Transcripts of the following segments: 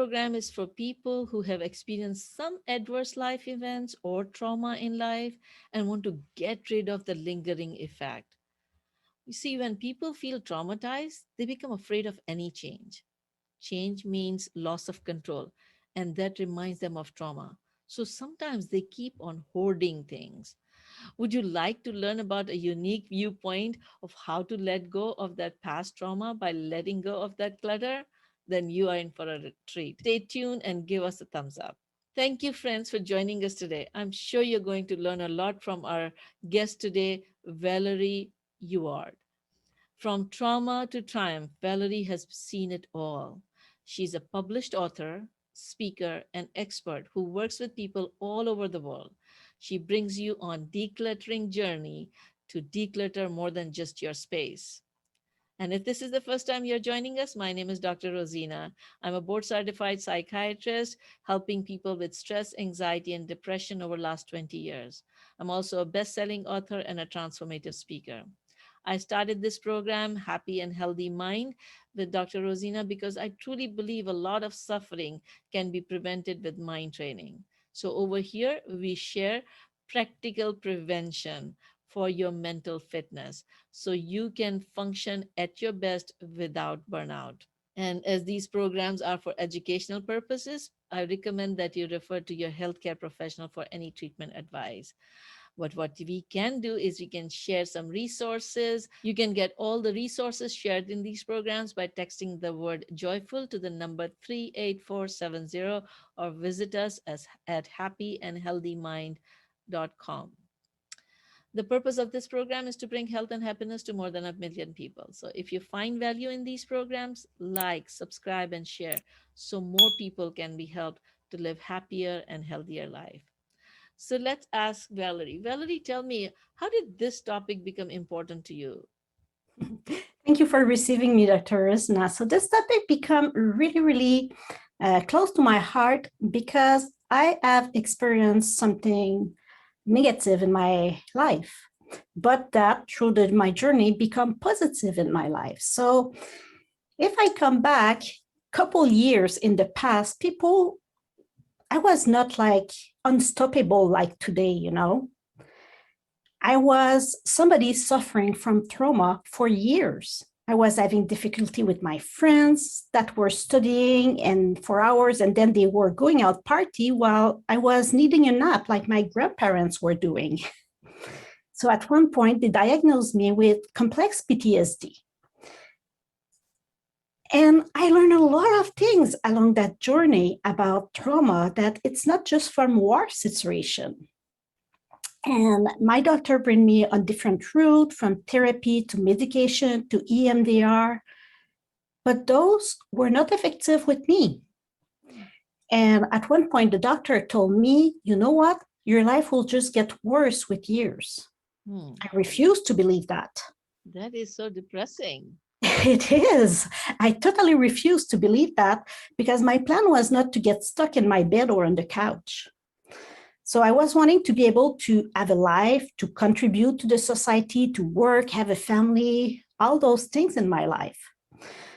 program is for people who have experienced some adverse life events or trauma in life and want to get rid of the lingering effect. You see, when people feel traumatized, they become afraid of any change. Change means loss of control, and that reminds them of trauma. So sometimes they keep on hoarding things. Would you like to learn about a unique viewpoint of how to let go of that past trauma by letting go of that clutter? Then you are in for a treat. Stay tuned and give us a thumbs up. Thank you, friends, for joining us today. I'm sure you're going to learn a lot from our guest today, Valerie Huard. From trauma to triumph, Valerie has seen it all. She's a published author, speaker, and expert who works with people all over the world. She brings you on decluttering journey to declutter more than just your space. And if this is the first time you're joining us, my name is Dr. Rozina. I'm a board certified psychiatrist helping people with stress, anxiety, and depression over the last 20 years. I'm also a best-selling author and a transformative speaker. I started this program, Happy and Healthy Mind, with Dr. Rozina because I truly believe a lot of suffering can be prevented with mind training. So over here, we share practical prevention for your mental fitness so you can function at your best without burnout. And as these programs are for educational purposes, I recommend that you refer to your healthcare professional for any treatment advice. But what we can do is we can share some resources. You can get all the resources shared in these programs by texting the word joyful to the number 38470 or visit us at happyandhealthymind.com. The purpose of this program is to bring health and happiness to more than 1 million people. So if you find value in these programs, like, subscribe, and share so more people can be helped to live happier and healthier life. So let's ask Valerie. Valerie, tell me, how did this topic become important to you? Thank you for receiving me, Dr. Rozina. So this topic become really close to my heart because I have experienced something negative in my life, but that through my journey become positive in my life. So if I come back couple years in the past, I was not like unstoppable like today, you know. I was somebody suffering from trauma for years. I was having difficulty with my friends that were studying and for hours, and then they were going out party while I was needing a nap like my grandparents were doing. So at one point, they diagnosed me with complex PTSD. And I learned a lot of things along that journey about trauma, that it's not just from war situation. And my doctor bring me on different route, from therapy to medication to EMDR, but those were not effective with me. And at one point, the doctor told me, you know what, your life will just get worse with years. I refuse to believe that. That is so depressing. It is. I totally refuse to believe that because my plan was not to get stuck in my bed or on the couch. So I was wanting to be able to have a life, to contribute to the society, to work, have a family, all those things in my life.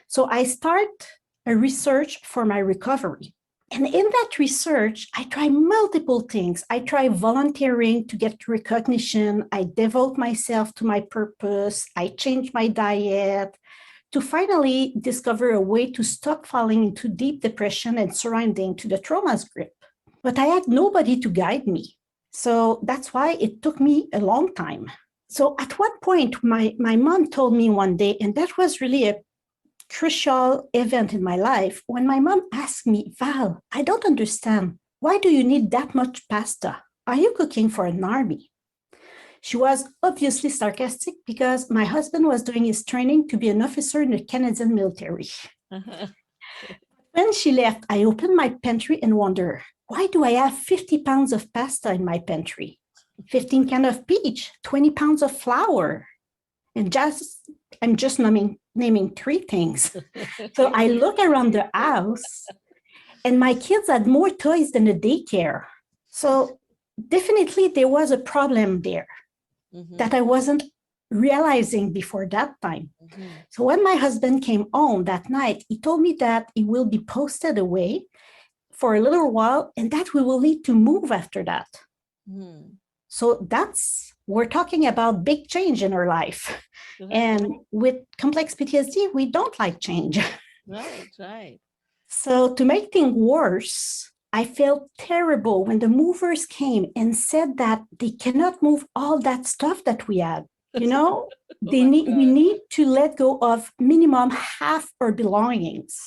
So I start a research for my recovery. And in that research, I try multiple things. I try volunteering to get recognition. I devote myself to my purpose. I change my diet to finally discover a way to stop falling into deep depression and surrendering to the trauma's grip. But I had nobody to guide me. So that's why it took me a long time. So at one point, my mom told me one day, and that was really a crucial event in my life, when my mom asked me, Val, I don't understand. Why do you need that much pasta? Are you cooking for an army? She was obviously sarcastic because my husband was doing his training to be an officer in the Canadian military. When she left, I opened my pantry and wondered, why do I have 50 pounds of pasta in my pantry? 15 cans of peach, 20 pounds of flour. And I'm just naming 3 things. So I look around the house and my kids had more toys than a daycare. So definitely there was a problem there that I wasn't realizing before that time. Mm-hmm. So when my husband came home that night, he told me that he will be posted away for a little while and that we will need to move after that. Mm-hmm. So we're talking about big change in our life. Right. And with complex PTSD, we don't like change. Right. Right. So to make things worse, I felt terrible when the movers came and said that they cannot move all that stuff that we had. You know, Oh my we God. need to let go of minimum half our belongings.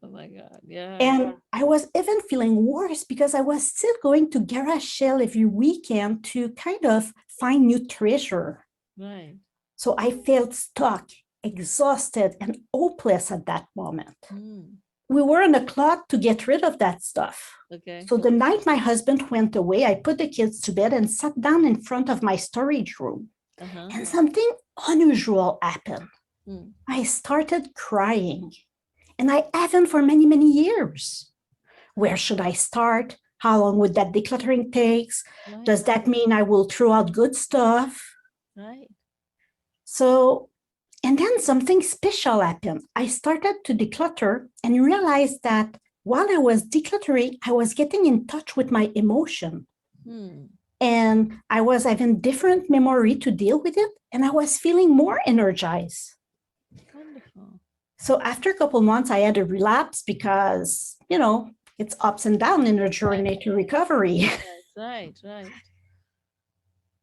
Oh my God. Yeah. And I was even feeling worse because I was still going to garage sale every weekend to kind of find new treasure. Right. So I felt stuck, exhausted, and hopeless at that moment. Mm. We were on a clock to get rid of that stuff. Okay. So the night my husband went away, I put the kids to bed and sat down in front of my storage room. Uh-huh. And something unusual happened. Mm. I started crying, and I haven't for many, many years. Where should I start? How long would that decluttering take? Right. Does that mean I will throw out good stuff? Right. So, and then something special happened. I started to declutter and realized that while I was decluttering, I was getting in touch with my emotion. Hmm. And I was having different memory to deal with it. And I was feeling more energized. Wonderful. So after a couple months, I had a relapse because, it's ups and downs in a Right. journey to recovery. Right. Right. Right.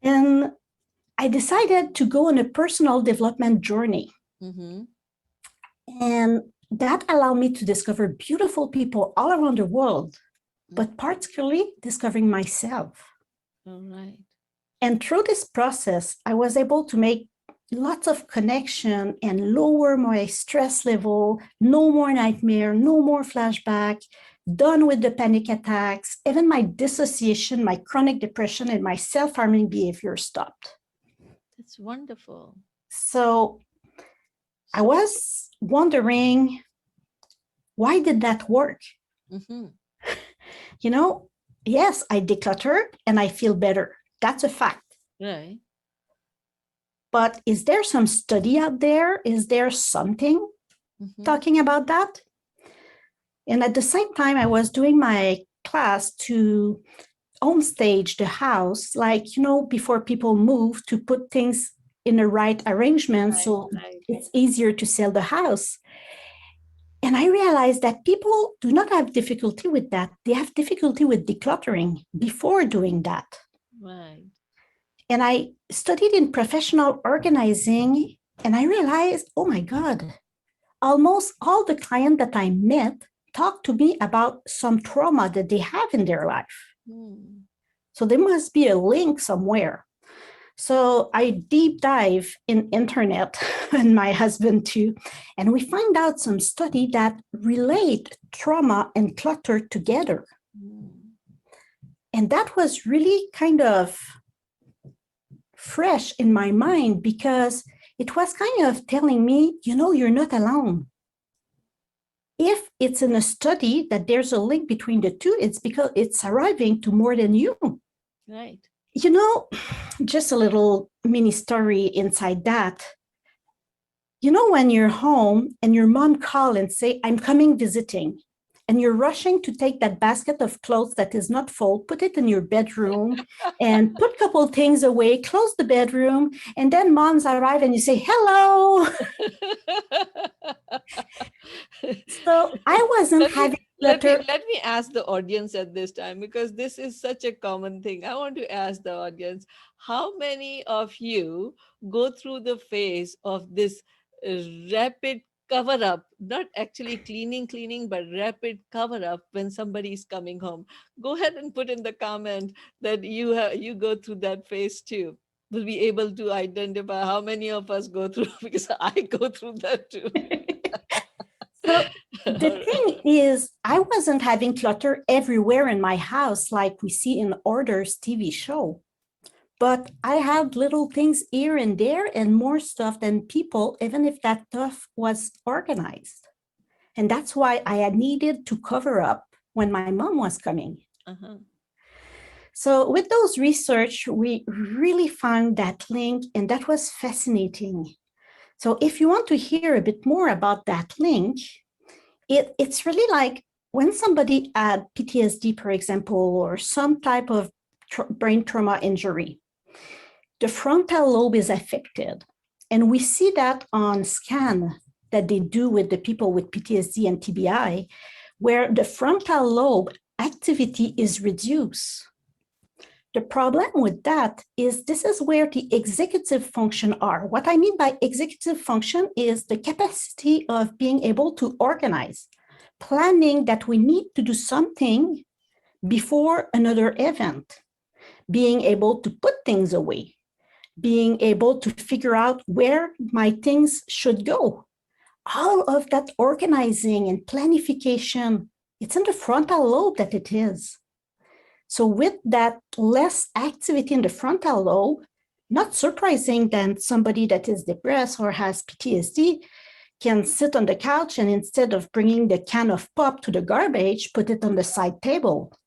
And I decided to go on a personal development journey. Mm-hmm. And that allowed me to discover beautiful people all around the world, but particularly discovering myself. All right. And through this process, I was able to make lots of connection and lower my stress level, no more nightmare, no more flashback, done with the panic attacks, even my dissociation, my chronic depression, and my self-harming behavior stopped. That's wonderful. So I So, was wondering, why did that work? mm-hmm. You know, yes, I decluttered and I feel better. That's a fact. Right. But is there some study out there? Is there something Mm-hmm. talking about that? And at the same time, I was doing my class to home stage the house, like, before people move, to put things in the right arrangement Right. so Right. it's easier to sell the house. And I realized that people do not have difficulty with that. They have difficulty with decluttering before doing that. Right. And I studied in professional organizing, and I realized, oh my God, almost all the clients that I met talk to me about some trauma that they have in their life. Hmm. So there must be a link somewhere. So I deep dive in internet and my husband too, and we find out some study that relate trauma and clutter together. Hmm. And that was really kind of fresh in my mind because it was kind of telling me, you're not alone. If it's in a study that there's a link between the two, it's because it's arriving to more than you. Right. You know, just a little mini story inside that. When you're home and your mom call and say, I'm coming visiting, and you're rushing to take that basket of clothes that is not full, put it in your bedroom and put a couple things away, close the bedroom, and then moms arrive and you say, hello. So I wasn't let me having clutter. let me ask the audience at this time, because this is such a common thing. I want to ask the audience, how many of you go through the phase of this uh, rapid cover up, not actually cleaning, but rapid cover up when somebody is coming home? Go ahead and put in the comment that you go through that phase too. We'll be able to identify how many of us go through, because I go through that too. So the thing is, I wasn't having clutter everywhere in my house like we see in Orders TV show. But I had little things here and there and more stuff than people, even if that stuff was organized. And that's why I had needed to cover up when my mom was coming. Uh-huh. So with those research, we really found that link, and that was fascinating. So if you want to hear a bit more about that link, it's really like when somebody had PTSD, for example, or some type of brain trauma injury, the frontal lobe is affected. And we see that on scan that they do with the people with PTSD and TBI, where the frontal lobe activity is reduced. The problem with that is this is where the executive function are. What I mean by executive function is the capacity of being able to organize, planning that we need to do something before another event, being able to put things away, being able to figure out where my things should go. All of that organizing and planification, it's in the frontal lobe that it is. So with that less activity in the frontal lobe, not surprising that somebody that is depressed or has PTSD can sit on the couch and instead of bringing the can of pop to the garbage, put it on the side table.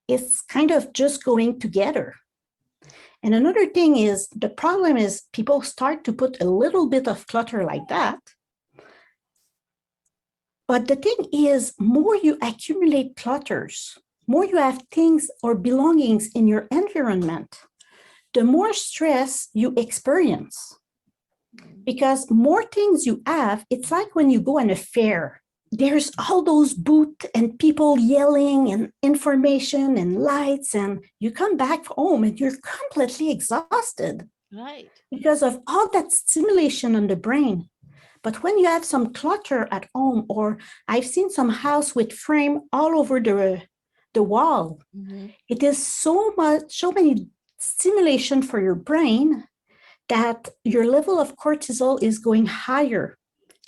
It's kind of just going together. And another thing is the problem is people start to put a little bit of clutter like that. But the thing is, more you accumulate clutters, more you have things or belongings in your environment, the more stress you experience. Because more things you have, it's like when you go on a fair, there's all those booths and people yelling and information and lights, and you come back home and you're completely exhausted. Right. Because of all that stimulation on the brain. But when you have some clutter at home, or I've seen some house with frame all over the wall, it is so many stimulation for your brain that your level of cortisol is going higher,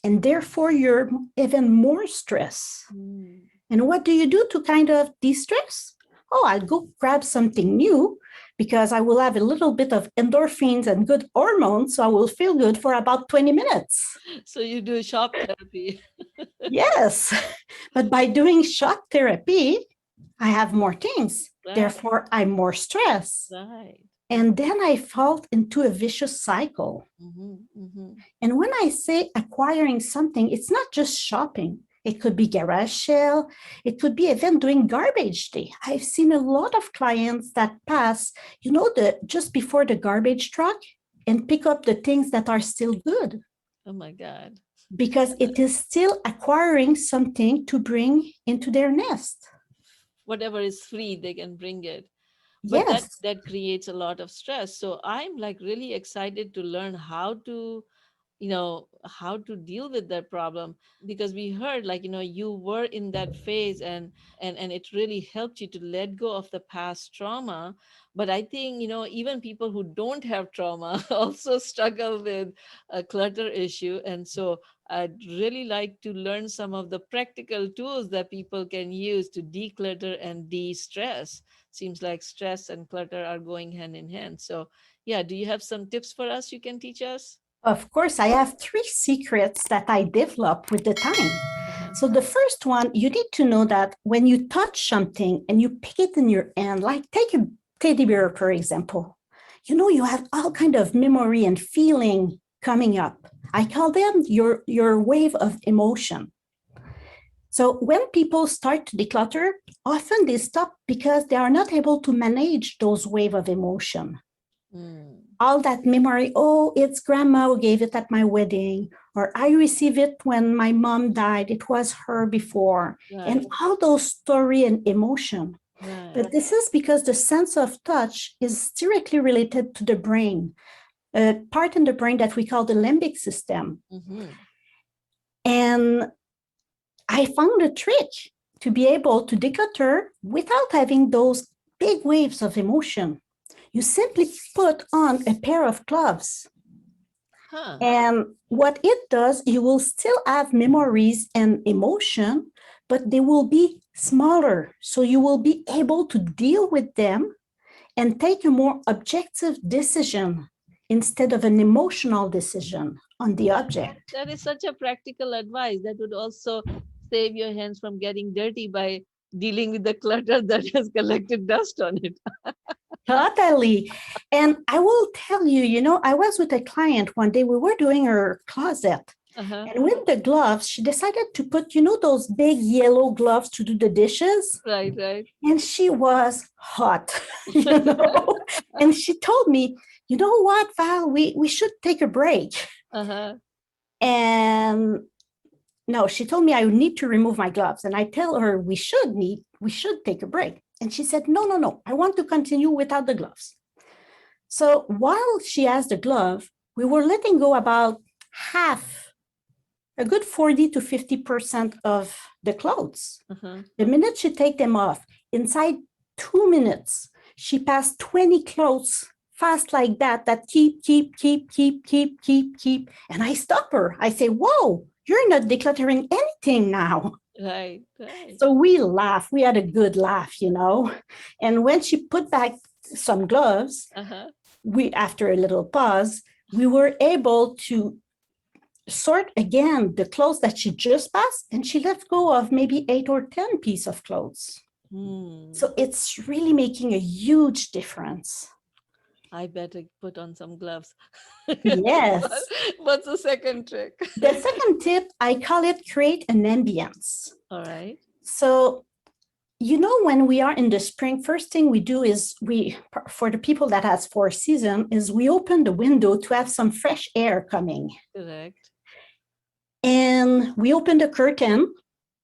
and therefore you're even more stressed. And what do you do to kind of de-stress? Oh, I'll go grab something new because I will have a little bit of endorphins and good hormones, so I will feel good for about 20 minutes. So you do shop therapy. Yes, but by doing shock therapy, I have more things. Right. Therefore, I'm more stressed. Right. And then I fall into a vicious cycle. And when I say acquiring something, it's not just shopping. It could be garage sale. It could be even doing garbage day. I've seen a lot of clients that pass, just before the garbage truck and pick up the things that are still good. Oh my God. Because it is still acquiring something to bring into their nest. Whatever is free, they can bring it. But Yes. that creates a lot of stress. So I'm like really excited to learn how to how to deal with that problem, because we heard like you were in that phase, and it really helped you to let go of the past trauma. But I think even people who don't have trauma also struggle with a clutter issue. And so I'd really like to learn some of the practical tools that people can use to declutter and de-stress. Seems like stress and clutter are going hand in hand. So yeah, do you have some tips for us you can teach us? Of course, I have 3 secrets that I developed with the time. So the first one, you need to know that when you touch something and you pick it in your hand, like take a teddy bear, for example, you have all kind of memory and feeling coming up. I call them your wave of emotion. So when people start to declutter, often they stop because they are not able to manage those wave of emotion. All that memory, oh, it's grandma who gave it at my wedding, or I received it when my mom died, it was her before, and all those story and emotion. But this is because the sense of touch is directly related to the brain, a part in the brain that we call the limbic system. And I found a trick to be able to declutter without having those big waves of emotion. You simply put on a pair of gloves. And what it does, you will still have memories and emotion, but they will be smaller. So you will be able to deal with them and take a more objective decision instead of an emotional decision on the object. That is such a practical advice that would also save your hands from getting dirty by dealing with the clutter that has collected dust on it. Totally. And I will tell you, I was with a client one day. We were doing her closet. Uh-huh. And with the gloves, she decided to put, those big yellow gloves to do the dishes. Right, right. And she was hot, And she told me, you know what, Val, we should take a break. Uh-huh. And no, she told me I need to remove my gloves. And I tell her we should take a break. And she said, no, no, no, I want to continue without the gloves. So while she has the glove, we were letting go about half, a good 40 to 50% of the clothes. Uh-huh. The minute she take them off, inside 2 minutes, she passed 20 clothes fast like that keep. And I stop her. I say, whoa, you're not decluttering anything now. Right, right. So we laugh. We had a good laugh. And when she put back some gloves, Uh-huh. after a little pause, we were able to sort again the clothes that she just passed, and she let go of maybe 8 or 10 pieces of clothes. So it's really making a huge difference. I better put on some gloves. Yes. What's the second trick? The second tip, I call it create an ambience. All right. So, when we are in the spring, first thing we do is for the people that has 4 seasons, is we open the window to have some fresh air coming. Correct. And we open the curtain,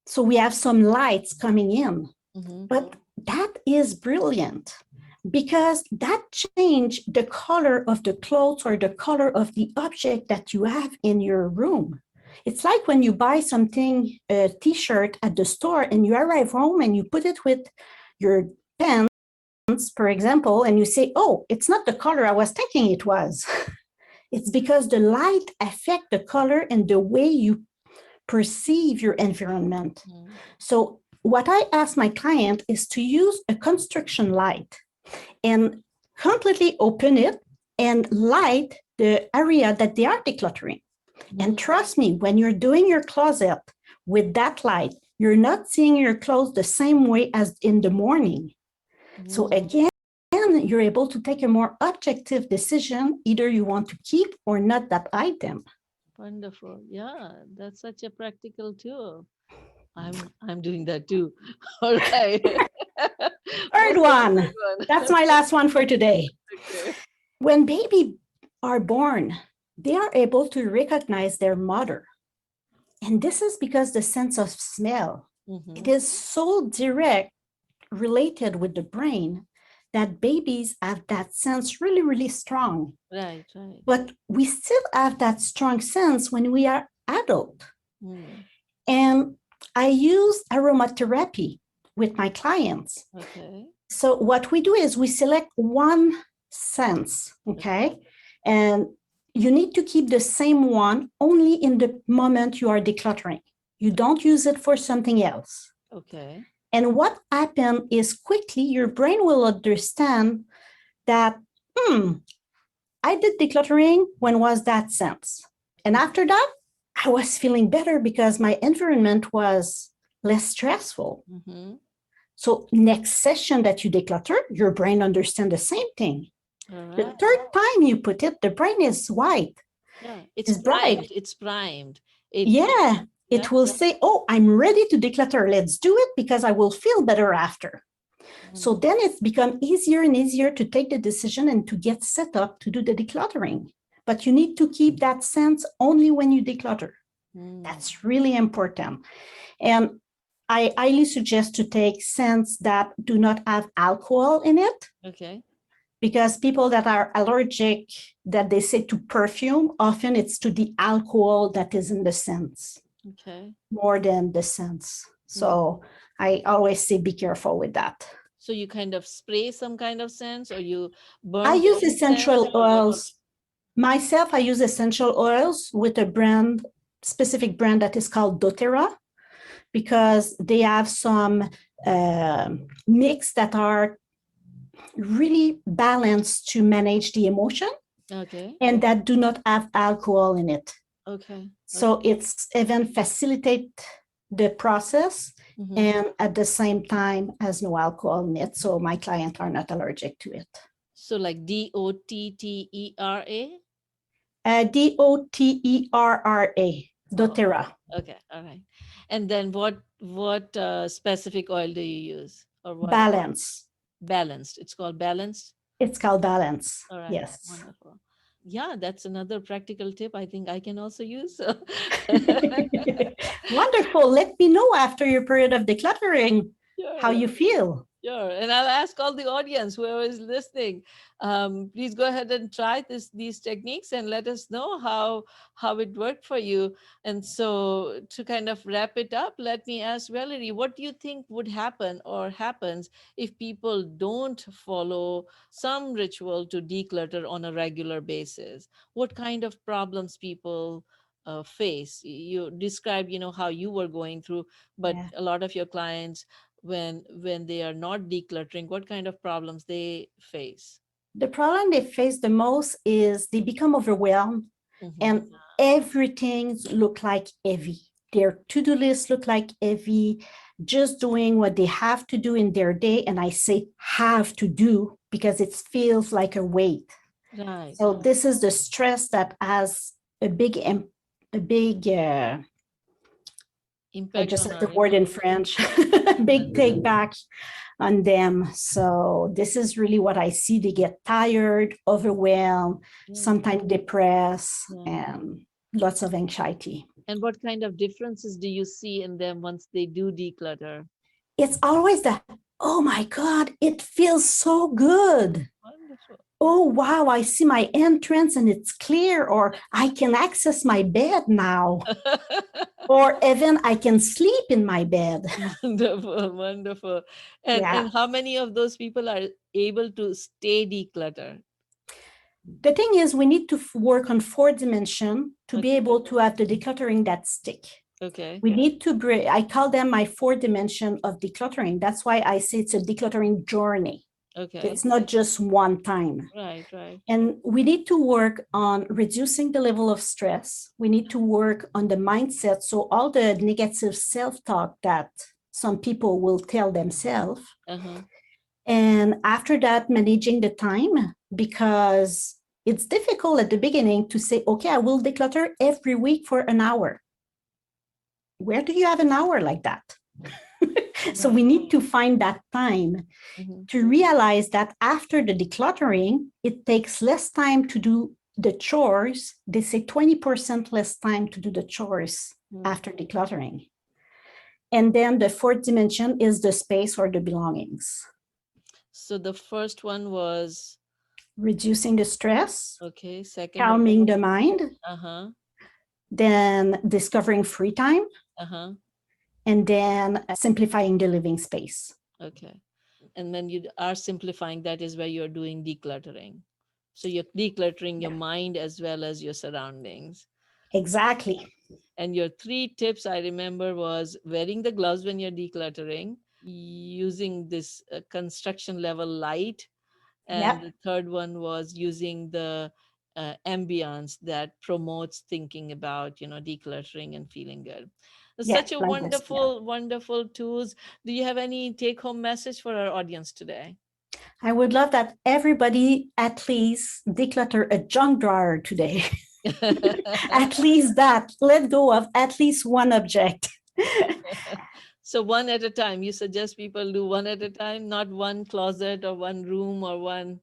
so we have some lights coming in. Mm-hmm. But that is brilliant, because that change the color of the clothes or the color of the object that you have in your room. It's like when you buy something, a t-shirt at the store, and you arrive home and you put it with your pants, for example, and you say, oh, it's not the color I was thinking it was. It's because the light affects the color and the way you perceive your environment. Mm. So what I ask my client is to use a construction light and completely open it and light the area that they are decluttering. Mm. And trust me, when you're doing your closet with that light, you're not seeing your clothes the same way as in the morning. Mm. So again, you're able to take a more objective decision, either you want to keep or not that item. Wonderful. Yeah, that's such a practical tool. I'm doing that too. All right. Third one. That's my last one for today. Okay. When babies are born, they are able to recognize their mother. And this is because the sense of smell, it is so direct related with the brain that babies have that sense really, really strong. Right, right. But we still have that strong sense when we are adult. And I use aromatherapy with my clients. Okay. So what we do is we select one sense, okay? And you need to keep the same one only in the moment you are decluttering. You don't use it for something else. Okay. And what happens is quickly your brain will understand that, I did decluttering when was that sense. And after that, I was feeling better because my environment was less stressful. So next session that you declutter, your brain understands the same thing. Right. The third time you put it, the brain is white. Yeah, it's primed. Bright. It's primed. It will say, oh, I'm ready to declutter. Let's do it because I will feel better after. So then it's become easier and easier to take the decision and to get set up to do the decluttering. But you need to keep that sense only when you declutter. That's really important. And I highly suggest to take scents that do not have alcohol in it. Okay. Because people that are allergic, that they say to perfume, often it's to the alcohol that is in the scents. Okay. More than the scents. So I always say be careful with that. So you kind of spray some kind of scents, or you burn? I use essential oils. Myself, I use essential oils with a specific brand that is called doTERRA, because they have some mix that are really balanced to manage the emotion. Okay. And that do not have alcohol in it. Okay. So it's even facilitate the process, Mm-hmm. and at the same time as no alcohol in it, so my clients are not allergic to it. So like Dottera? Doterra, Oh, doTERRA. okay, all right. And then what specific oil do you use, or what? Balance. Balanced. It's called balanced. It's called balance. All right, Yes. wonderful. Yeah, that's another practical tip I think I can also use. Wonderful. Let me know after your period of decluttering how Sure. you feel. Sure, and I'll ask all the audience, whoever is listening, please go ahead and try these techniques and let us know how it worked for you. And so, to kind of wrap it up, let me ask Valerie, what do you think would happen or happens if people don't follow some ritual to declutter on a regular basis? What kind of problems people face? You describe, how you were going through, but Yeah. a lot of your clients, when they are not decluttering, what kind of problems they face? The problem they face the most is they become overwhelmed Mm-hmm. and everything look like heavy. Their to-do list look like heavy, just doing what they have to do in their day. And I say have to do because it feels like a weight. Right, So right. this is the stress that has a big, a big, I Impact just on said our the word in emotions. French, big take back on them. So this is really what I see. They get tired, overwhelmed, Yeah, sometimes depressed, yeah. and lots of anxiety. And what kind of differences do you see in them once they do declutter? It's always that, oh my God, it feels so good. Wonderful. Yeah. Oh, wow, I see my entrance and it's clear, or I can access my bed now, or even I can sleep in my bed. Wonderful, wonderful. And Yeah. how many of those people are able to stay decluttered? The thing is, we need to work on 4 dimensions to be Okay, able to have the decluttering that stick. okay, We need to bring, I call them my 4 dimension of decluttering. That's why I say it's a decluttering journey. okay. It's not just one time. Right, right. And we need to work on reducing the level of stress. We need to work on the mindset. So all the negative self-talk that some people will tell themselves. Uh-huh. And after that, managing the time, because it's difficult at the beginning to say, okay, I will declutter every week for an hour. Where do you have an hour like that? So we Right. need to find that time Mm-hmm. to realize that after the decluttering, it takes less time to do the chores. They say 20% less time to do the chores after decluttering. And then the 4th dimension is the space or the belongings. So the first one was Reducing the stress, okay. Second one, calming the mind, uh-huh, then discovering free time, uh-huh. and then simplifying the living space. Okay. And then you are simplifying, that is where you're doing decluttering. So you're decluttering your Yeah, mind as well as your surroundings. exactly. And your three tips I remember was wearing the gloves when you're decluttering, using this construction level light, and Yeah, the third one was using the ambiance that promotes thinking about, decluttering and feeling good. yeah, Such a like this. Yeah. wonderful, wonderful tools. Do you have any take home message for our audience today? I would love that everybody at least declutter a junk drawer today. At least that. Let go of at least one object. So one at a time. You suggest people do one at a time, not one closet or one room or one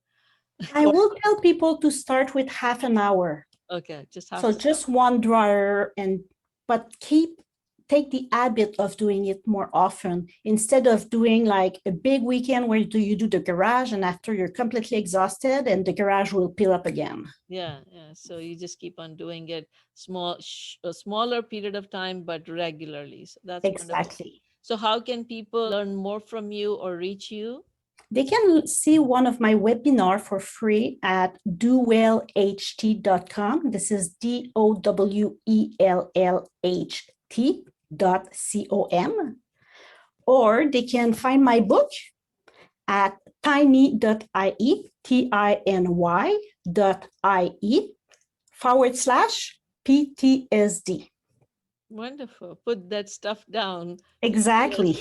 I corner. will tell people to start with half an hour. Okay, just half So an hour. just one drawer, and but take the habit of doing it more often instead of doing like a big weekend where do you do the garage and after you're completely exhausted and the garage will fill up again. Yeah, yeah. So you just keep on doing it a smaller period of time, but regularly. So that's wonderful. Exactly. So how can people learn more from you or reach you? They can see one of my webinar for free at dowellht.com. This is dowellht.com. Or they can find my book at tiny.ie, tiny.ie /PTSD. Wonderful. Put that stuff down. Exactly.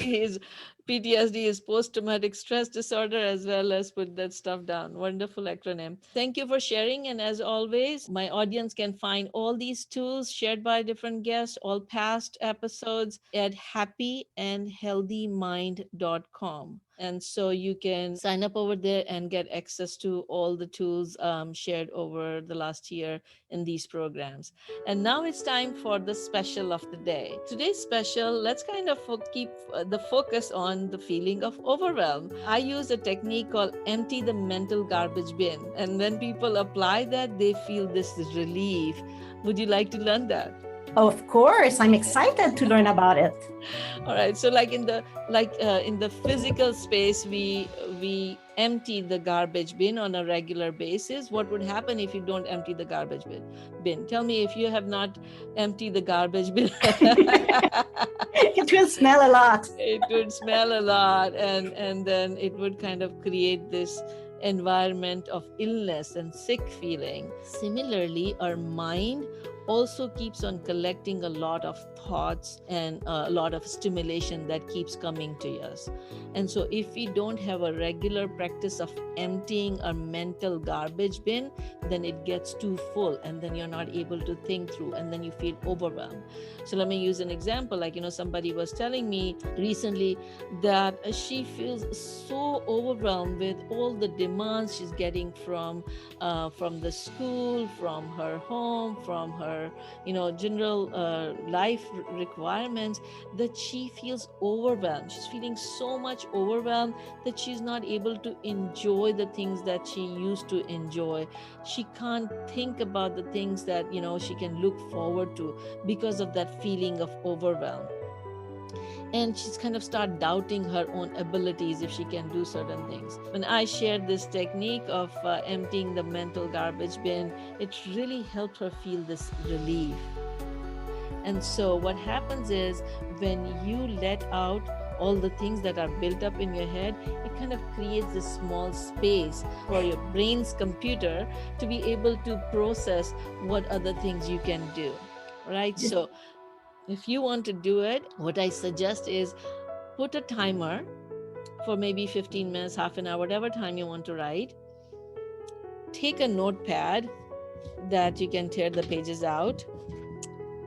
PTSD is post-traumatic stress disorder, as well as put that stuff down. Wonderful acronym. Thank you for sharing. And as always, my audience can find all these tools shared by different guests, all past episodes at happyandhealthymind.com. And so you can sign up over there and get access to all the tools shared over the last year in these programs. And now it's time for the special of the day. Today's special, let's kind of keep the focus on the feeling of overwhelm. I use a technique called empty the mental garbage bin. And when people apply that, they feel this relief. Would you like to learn that? Of course, I'm excited to learn about it. All right, so like in the physical space, we empty the garbage bin on a regular basis. What would happen if you don't empty the garbage bin? Tell me if you have not emptied the garbage bin. It will smell a lot. It would smell a lot, and then it would kind of create this environment of illness and sick feeling. Similarly, our mind also keeps on collecting a lot of thoughts and a lot of stimulation that keeps coming to us. And so if we don't have a regular practice of emptying our mental garbage bin, then it gets too full, and then you're not able to think through, and then you feel overwhelmed. So let me use an example. Like, somebody was telling me recently that she feels so overwhelmed with all the demands she's getting from the school, from her home, from her general life requirements, that she feels overwhelmed. She's feeling so much overwhelmed that she's not able to enjoy the things that she used to enjoy. She can't think about the things that she can look forward to because of that feeling of overwhelm. And she's kind of start doubting her own abilities if she can do certain things. When I shared this technique of emptying the mental garbage bin, it really helped her feel this relief. And so what happens is, when you let out all the things that are built up in your head, it kind of creates this small space for your brain's computer to be able to process what other things you can do, right? So if you want to do it, what I suggest is put a timer for maybe 15 minutes, half an hour, whatever time you want to write. Take a notepad that you can tear the pages out,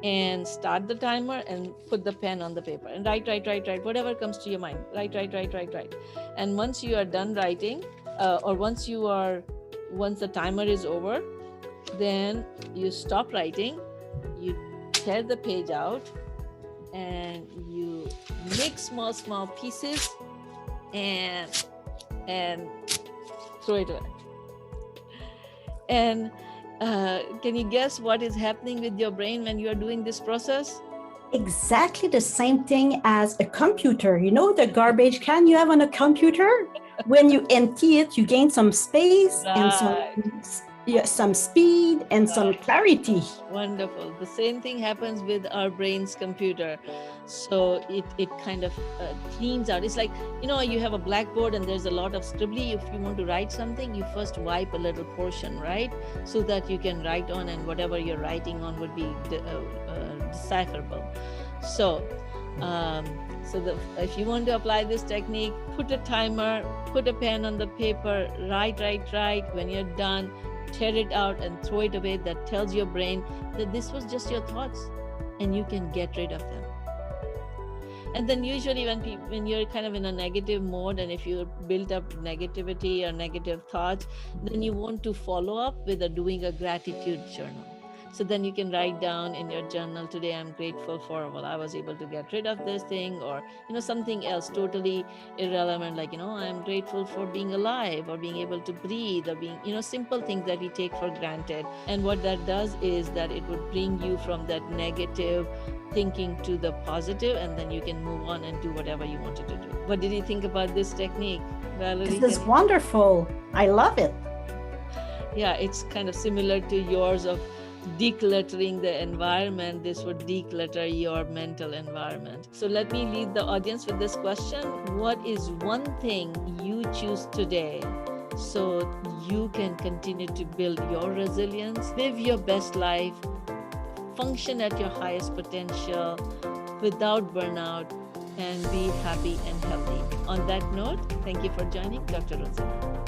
and start the timer and put the pen on the paper and write, whatever comes to your mind. Write. And once you are done writing, or once the timer is over, then you stop writing, you tear the page out, and you make small pieces and throw it away. And can you guess what is happening with your brain when you are doing this process? Exactly the same thing as a computer. The garbage can you have on a computer? When you empty it, you gain some space and some speed and some clarity. Wonderful. The same thing happens with our brain's computer. So it kind of cleans out. It's like, you have a blackboard and there's a lot of scribbly. If you want to write something, you first wipe a little portion, right? So that you can write on, and whatever you're writing on would be decipherable. So if you want to apply this technique, put a timer, put a pen on the paper, write. When you're done, tear it out and throw it away. That tells your brain that this was just your thoughts and you can get rid of them. And then usually when you're kind of in a negative mode, and if you built up negativity or negative thoughts, then you want to follow up with doing a gratitude journal. So then you can write down in your journal, today I'm grateful for, I was able to get rid of this thing, or something else totally irrelevant, like I'm grateful for being alive, or being able to breathe, or being simple things that we take for granted. And what that does is that it would bring you from that negative thinking to the positive, and then you can move on and do whatever you wanted to do. What did you think about this technique, Valerie? This is wonderful. I love it. Yeah, it's kind of similar to yours of decluttering the environment. This would declutter your mental environment. So let me leave the audience with this question. What is one thing you choose today so you can continue to build your resilience, live your best life function at your highest potential without burnout and be happy and healthy. On that note, thank you for joining Dr. Rozina.